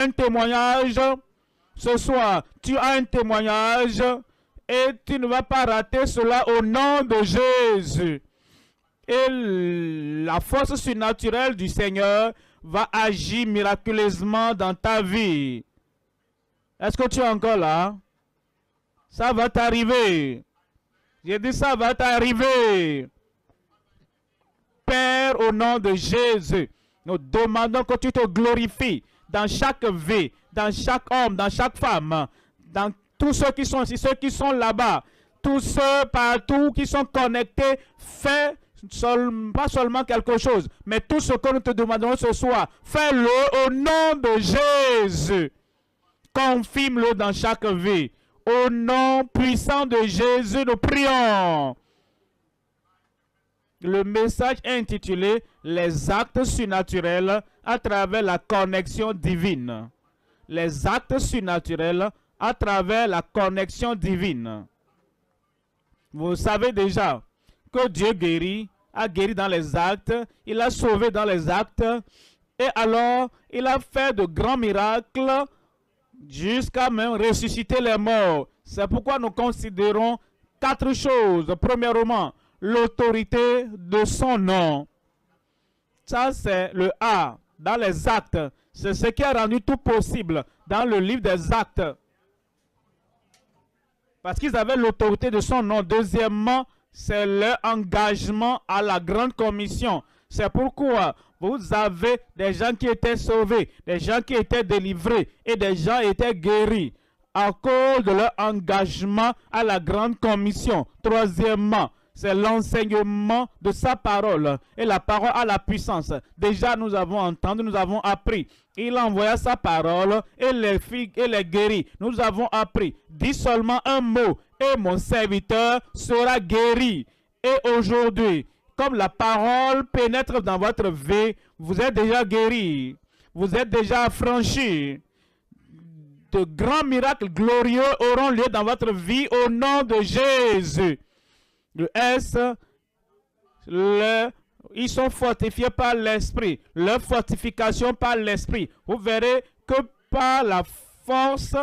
un témoignage ce soir. Tu as un témoignage et tu ne vas pas rater cela au nom de Jésus. Et la force surnaturelle du Seigneur va agir miraculeusement dans ta vie. Est-ce que tu es encore là? Ça va t'arriver. J'ai dit ça va t'arriver. Père, au nom de Jésus, nous demandons que tu te glorifies dans chaque vie, dans chaque homme, dans chaque femme, dans tous ceux qui sont ici, ceux qui sont là-bas, tous ceux partout qui sont connectés. Fais pas seulement quelque chose, mais tout ce que nous te demandons ce soir, fais-le au nom de Jésus. Confirme-le dans chaque vie. Au nom puissant de Jésus, nous prions. Le message est intitulé « Les actes surnaturels à travers la connexion divine ». Les actes surnaturels à travers la connexion divine. Vous savez déjà que Dieu guérit, a guéri dans les actes, il a sauvé dans les actes, et alors il a fait de grands miracles jusqu'à même ressusciter les morts. C'est pourquoi nous considérons 4 choses. Premièrement, l'autorité de son nom. Ça, c'est le A dans les actes. C'est ce qui a rendu tout possible dans le livre des actes. Parce qu'ils avaient l'autorité de son nom. Deuxièmement, c'est leur engagement à la grande commission. C'est pourquoi vous avez des gens qui étaient sauvés, des gens qui étaient délivrés et des gens qui étaient guéris à cause de leur engagement à la grande commission. Troisièmement, c'est l'enseignement de sa parole. Et la parole a la puissance. Déjà, nous avons entendu, nous avons appris. Il envoya sa parole et les guérit. Nous avons appris. Dis seulement un mot et mon serviteur sera guéri. Et aujourd'hui, comme la parole pénètre dans votre vie, vous êtes déjà guéri. Vous êtes déjà affranchi. De grands miracles glorieux auront lieu dans votre vie au nom de Jésus. Le S, ils sont fortifiés par l'Esprit. Leur fortification par l'Esprit. Vous verrez que par la force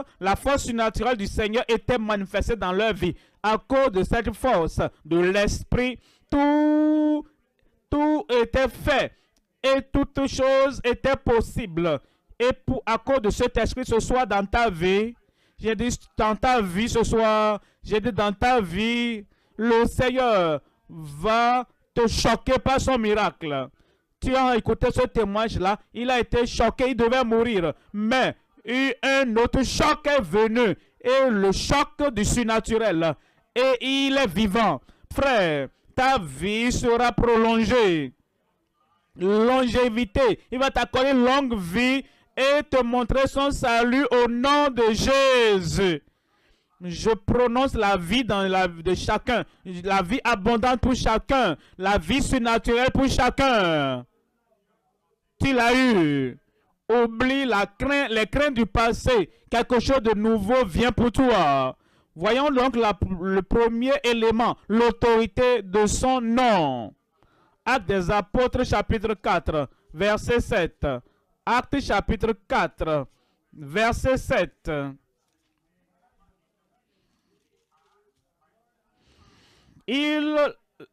surnaturelle du Seigneur était manifestée dans leur vie. À cause de cette force de l'Esprit, tout était fait et toutes choses étaient possibles. Et à cause de cet esprit ce soir dans ta vie, j'ai dit dans ta vie ce soir, j'ai dit dans ta vie, le Seigneur va te choquer par son miracle. Tu as écouté ce témoignage-là, il a été choqué, il devait mourir. Mais un autre choc est venu, et le choc du surnaturel. Et il est vivant. Frère, ta vie sera prolongée. Longévité. Il va t'accorder une longue vie et te montrer son salut au nom de Jésus. Je prononce la vie dans la vie de chacun. La vie abondante pour chacun. La vie surnaturelle pour chacun. Tu l'as eu. Oublie les craintes du passé. Quelque chose de nouveau vient pour toi. Voyons donc le premier élément, l'autorité de son nom. Actes des Apôtres, chapitre 4, verset 7. Actes, chapitre 4, verset 7. Ils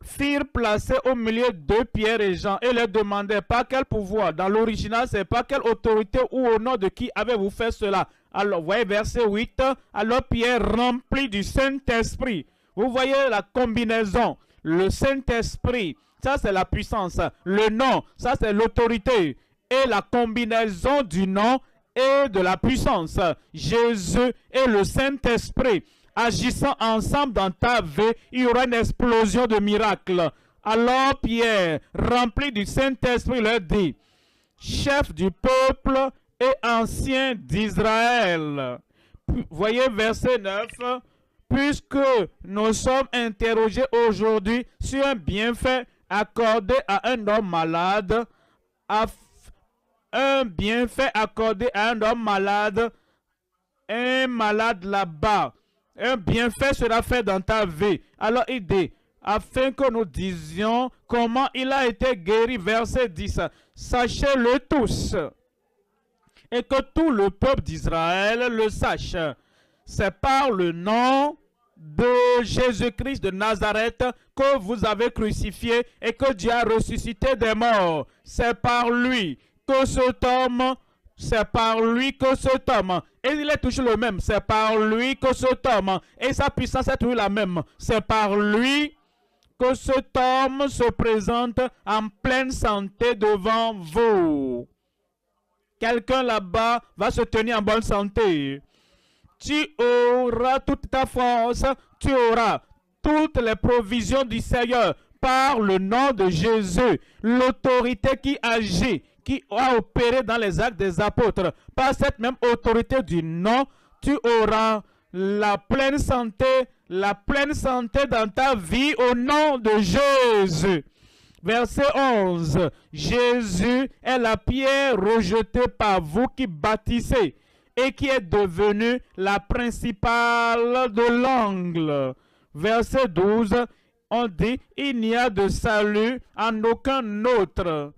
firent placer au milieu de Pierre et Jean et leur demandaient par quel pouvoir. Dans l'original, c'est par quelle autorité ou au nom de qui avez-vous fait cela. Alors, voyez verset 8. Alors Pierre rempli du Saint-Esprit. Vous voyez la combinaison. Le Saint-Esprit, ça c'est la puissance. Le nom, ça c'est l'autorité. Et la combinaison du nom et de la puissance. Jésus et le Saint-Esprit. Agissant ensemble dans ta vie, il y aura une explosion de miracles. Alors Pierre, rempli du Saint-Esprit, leur dit, chef du peuple et ancien d'Israël. Voyez verset 9. Puisque nous sommes interrogés aujourd'hui sur un bienfait accordé à un homme malade, un malade là-bas, un bienfait sera fait dans ta vie. Alors il dit, afin que nous disions comment il a été guéri, verset 10. Sachez-le tous. et que tout le peuple d'Israël le sache. C'est par le nom de Jésus-Christ de Nazareth que vous avez crucifié et que Dieu a ressuscité des morts. C'est par lui que cet homme, et il est toujours le même, c'est par lui que cet homme, et sa puissance est toujours la même, c'est par lui que cet homme se présente en pleine santé devant vous. Quelqu'un là-bas va se tenir en bonne santé. Tu auras toute ta force, tu auras toutes les provisions du Seigneur par le nom de Jésus. L'autorité qui agit, qui a opéré dans les actes des apôtres, par cette même autorité du nom, tu auras la pleine santé dans ta vie au nom de Jésus. Verset 11. Jésus est la pierre rejetée par vous qui bâtissez et qui est devenue la principale de l'angle. Verset 12, on dit, il n'y a de salut en aucun autre.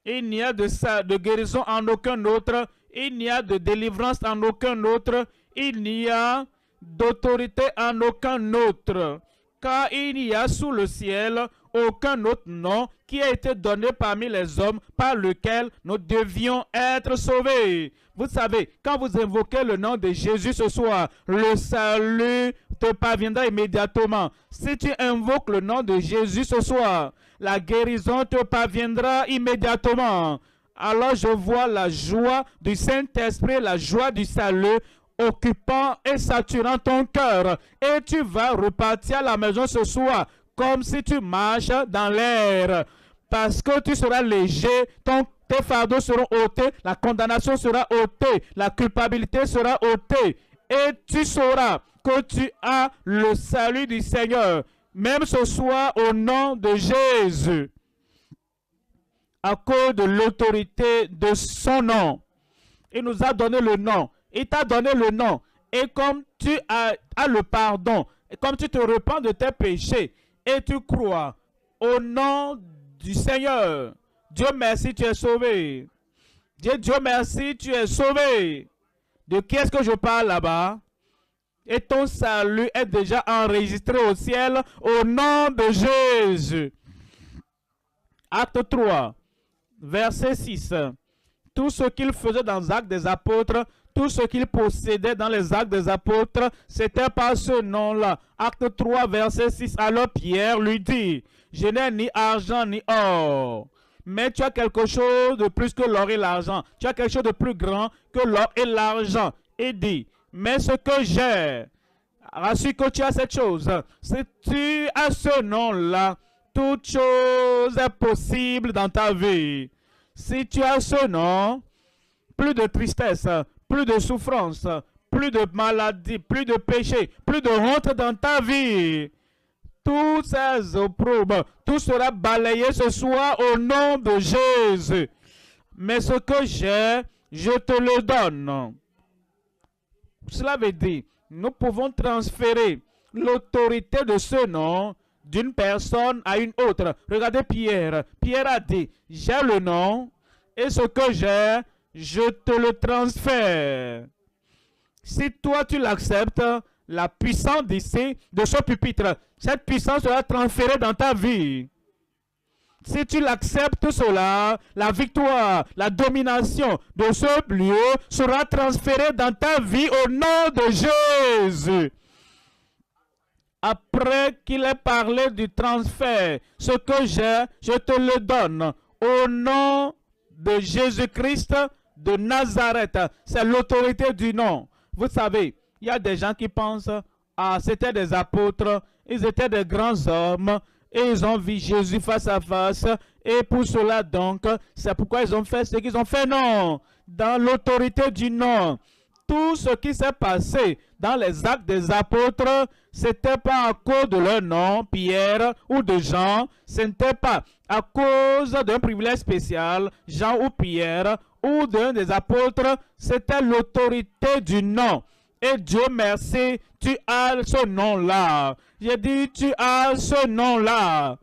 Il n'y a de guérison en aucun autre. Il n'y a de délivrance en aucun autre. Il n'y a d'autorité en aucun autre. Car il n'y a sous le ciel aucun autre nom qui a été donné parmi les hommes par lequel nous devions être sauvés. Vous savez, quand vous invoquez le nom de Jésus ce soir, le salut te parviendra immédiatement. Si tu invoques le nom de Jésus ce soir, la guérison te parviendra immédiatement. Alors je vois la joie du Saint-Esprit, la joie du salut occupant et saturant ton cœur. Et tu vas repartir à la maison ce soir comme si tu marches dans l'air. Parce que tu seras léger, tes fardeaux seront ôtés, la condamnation sera ôtée, la culpabilité sera ôtée. Et tu sauras que tu as le salut du Seigneur, même ce soir au nom de Jésus. À cause de l'autorité de son nom. Il nous a donné le nom. Il t'a donné le nom. Et comme tu as le pardon, et comme tu te repens de tes péchés, et tu crois au nom du Seigneur, Dieu merci, tu es sauvé. Dieu merci, tu es sauvé. De qui est-ce que je parle là-bas? Et ton salut est déjà enregistré au ciel au nom de Jésus. Acte 3, verset 6. Tout ce qu'il faisait dans les actes des apôtres, tout ce qu'il possédait dans les actes des apôtres, c'était par ce nom-là. Acte 3, verset 6. Alors Pierre lui dit, je n'ai ni argent ni or, mais tu as quelque chose de plus que l'or et l'argent. Tu as quelque chose de plus grand que l'or et l'argent. Il dit, mais ce que j'ai, rassure que tu as cette chose. Si tu as ce nom-là, toute chose est possible dans ta vie. Si tu as ce nom, plus de tristesse, plus de souffrance, plus de maladie, plus de péché, plus de honte dans ta vie. Tous ces opprobes, tout sera balayé ce soir au nom de Jésus. Mais ce que j'ai, je te le donne. Cela veut dire, nous pouvons transférer l'autorité de ce nom d'une personne à une autre. Regardez Pierre. Pierre a dit, j'ai le nom et ce que j'ai, je te le transfère. Si toi tu l'acceptes, la puissance d'ici, de ce pupitre, cette puissance sera transférée dans ta vie. Si tu l'acceptes cela, la victoire, la domination de ce lieu sera transférée dans ta vie au nom de Jésus. Après qu'il ait parlé du transfert, ce que j'ai, je te le donne au nom de Jésus-Christ de Nazareth. C'est l'autorité du nom. Vous savez, il y a des gens qui pensent, ah, c'était des apôtres, ils étaient des grands hommes, et ils ont vu Jésus face à face, et pour cela donc, c'est pourquoi ils ont fait ce qu'ils ont fait. Non, dans l'autorité du nom, tout ce qui s'est passé dans les actes des apôtres, c'était pas à cause de leur nom, Pierre ou de Jean, ce n'était pas à cause d'un privilège spécial, Jean ou Pierre, ou d'un des apôtres, c'était l'autorité du nom. Et Dieu merci, tu as ce nom-là. J'ai dit, tu as ce nom-là.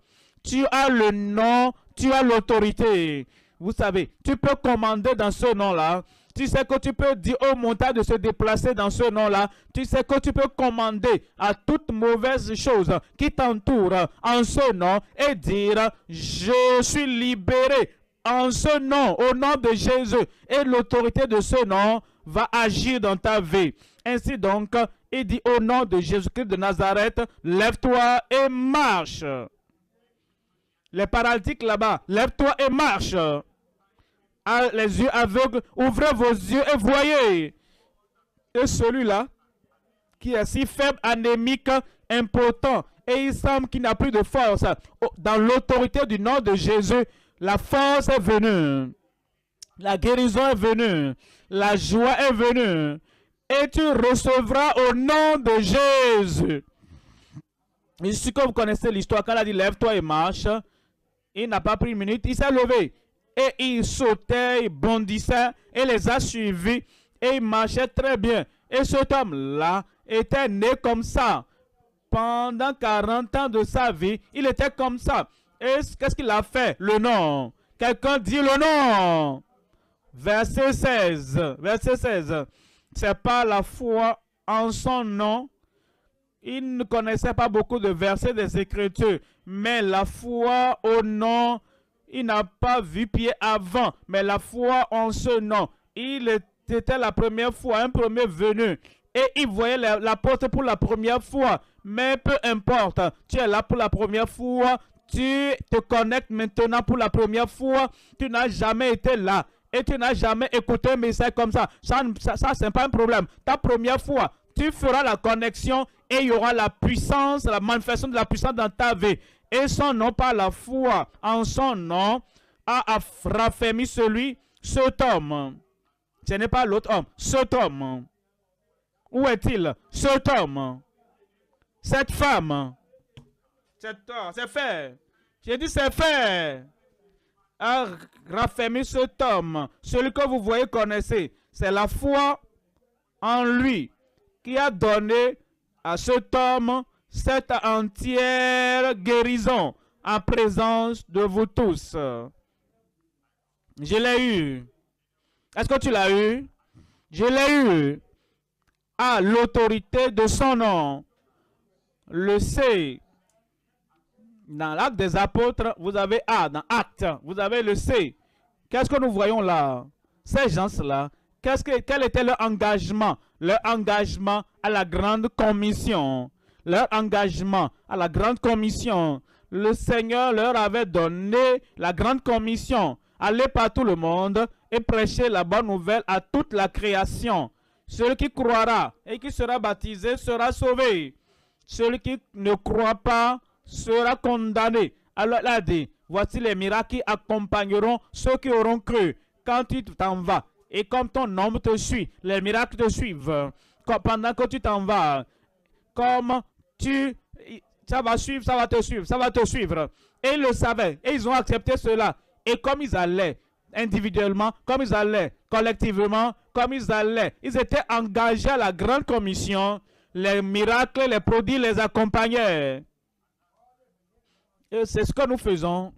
Tu as le nom, tu as l'autorité. Vous savez, tu peux commander dans ce nom-là. Tu sais que tu peux dire aux montagnes de se déplacer dans ce nom-là. Tu sais que tu peux commander à toute mauvaise chose qui t'entoure en ce nom et dire, je suis libéré en ce nom, au nom de Jésus. Et l'autorité de ce nom va agir dans ta vie. Ainsi donc, il dit au nom de Jésus-Christ de Nazareth, lève-toi et marche. Les paralytiques là-bas, lève-toi et marche. Les yeux aveugles, ouvrez vos yeux et voyez. Et celui-là, qui est si faible, anémique, impotent, et il semble qu'il n'a plus de force, dans l'autorité du nom de Jésus, la force est venue. La guérison est venue. La joie est venue. Et tu recevras au nom de Jésus. Je suis que vous connaissez l'histoire. Quand il a dit lève-toi et marche, il n'a pas pris une minute. Il s'est levé. Et il sautait, il bondissait. Et les a suivis. Et il marchait très bien. Et cet homme-là était né comme ça. Pendant 40 ans de sa vie, il était comme ça. Et qu'est-ce qu'il a fait? Le nom. Quelqu'un dit le nom. Verset 16. Verset 16. C'est pas la foi en son nom. Il ne connaissait pas beaucoup de versets des Écritures. Mais la foi au nom, il n'a pas vu pied avant. Mais la foi en ce nom. Il était la première fois, un premier venu. Et il voyait l'apôtre pour la première fois. Mais peu importe, tu es là pour la première fois. Tu te connectes maintenant pour la première fois. Tu n'as jamais été là. Et tu n'as jamais écouté un message comme ça. Ça c'est pas un problème. Ta première fois, tu feras la connexion et il y aura la puissance, la manifestation de la puissance dans ta vie. Et son nom, par la foi en son nom, a raffermi cet homme. Ce n'est pas l'autre homme, cet homme. Où est-il? Cet homme. Cette femme. C'est fait. J'ai dit c'est fait. A raffermi cet homme. Celui que vous voyez, connaissez. C'est la foi en lui qui a donné à cet homme cette entière guérison en présence de vous tous. Je l'ai eu. Est-ce que tu l'as eu? Je l'ai eu. À l'autorité de son nom. Le C. Dans l'acte des apôtres, vous avez A. Dans acte, vous avez le C. Qu'est-ce que nous voyons là? Ces gens-là, quel était leur engagement? Leur engagement à la grande commission. Leur engagement à la grande commission. Le Seigneur leur avait donné la grande commission. Aller par tout le monde et prêcher la bonne nouvelle à toute la création. Celui qui croira et qui sera baptisé sera sauvé. Celui qui ne croit pas sera condamné. Alors il a dit, voici les miracles qui accompagneront ceux qui auront cru. Quand tu t'en vas, et comme ton nom te suit, les miracles te suivent. Pendant que tu t'en vas, comme ça va suivre, ça va te suivre, ça va te suivre. Et ils le savaient, et ils ont accepté cela. Et comme ils allaient individuellement, comme ils allaient collectivement, comme ils allaient, ils étaient engagés à la grande commission. Les miracles, les prodiges les accompagnaient. Et c'est ce que nous faisons.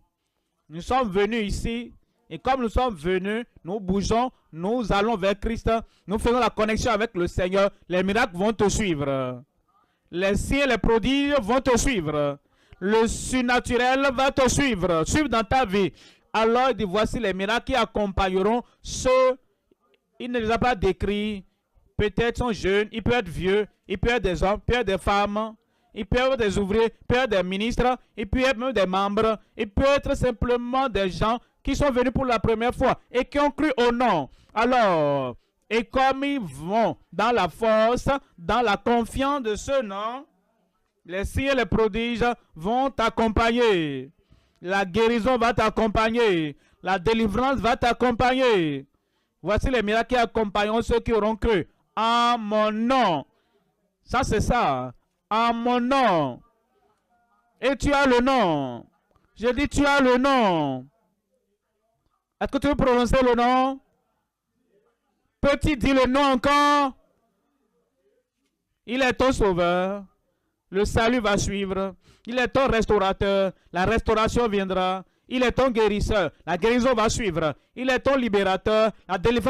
Nous sommes venus ici. Et comme nous sommes venus, nous bougeons, nous allons vers Christ. Nous faisons la connexion avec le Seigneur. Les miracles vont te suivre. Les signes, les prodiges vont te suivre. Le surnaturel va te suivre. Suivre dans ta vie. Alors, il dit, voici les miracles qui accompagneront ceux. Il ne les a pas décrits. Peut-être sont jeunes, ils peuvent être vieux, ils peuvent être des hommes, ils peuvent être des femmes, ils peuvent être des ouvriers, ils peuvent être des ministres, ils peuvent être même des membres, ils peuvent être simplement des gens qui sont venus pour la première fois et qui ont cru au nom. Alors, et comme ils vont dans la force, dans la confiance de ce nom, les signes et les prodiges vont t'accompagner. La guérison va t'accompagner. La délivrance va t'accompagner. Voici les miracles qui accompagneront ceux qui auront cru. En mon nom. Ça, c'est ça. En mon nom. Et tu as le nom. Je dis, tu as le nom. Est-ce que tu veux prononcer le nom? Petit, dis le nom encore. Il est ton sauveur. Le salut va suivre. Il est ton restaurateur. La restauration viendra. Il est ton guérisseur. La guérison va suivre. Il est ton libérateur. La délivrance